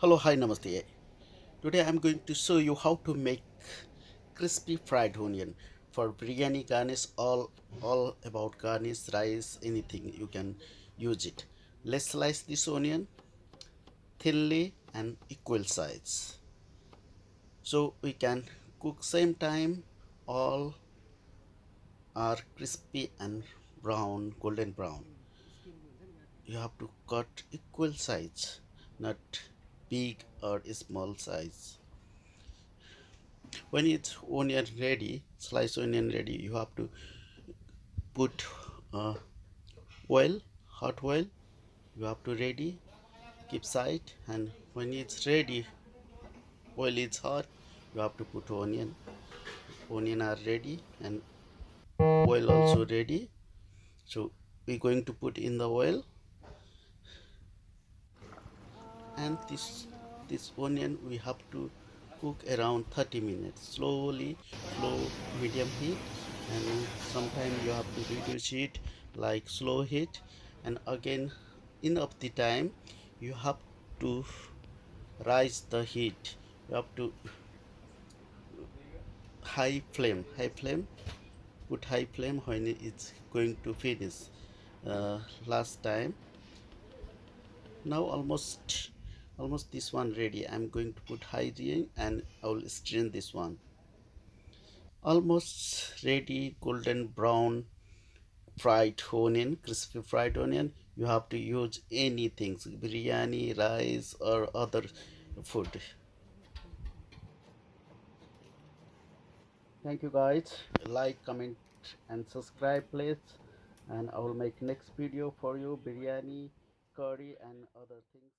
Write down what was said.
Hello, hi, namaste. Today I'm going to show you how to make crispy fried onion for biryani garnish. All about garnish, rice, anything you can use it. Let's slice this onion thinly and equal size so we can cook same time. All are crispy and brown, golden brown. You have to cut equal size, not big or small size. When it's onion ready, sliced onion ready, you have to put uh, oil, hot oil. You have to ready, keep side, and when it's ready, oil is hot. You have to put onion. Onion are ready and oil also ready. So we're going to put in the oil, and this onion we have to cook around 30 minutes slowly, slow medium heat, and sometimes you have to reduce it like slow heat, and again in of the time you have to rise the heat. You have to high flame, put high flame when it's going to finish. Last time, now almost this one ready. I'm going to put high heat and I will strain this one. Almost ready, golden brown fried onion, crispy fried onion. You have to use anything, biryani, rice, or other food. Thank you guys. Like, comment, and subscribe, please. And I will make next video for you, biryani, curry, and other things.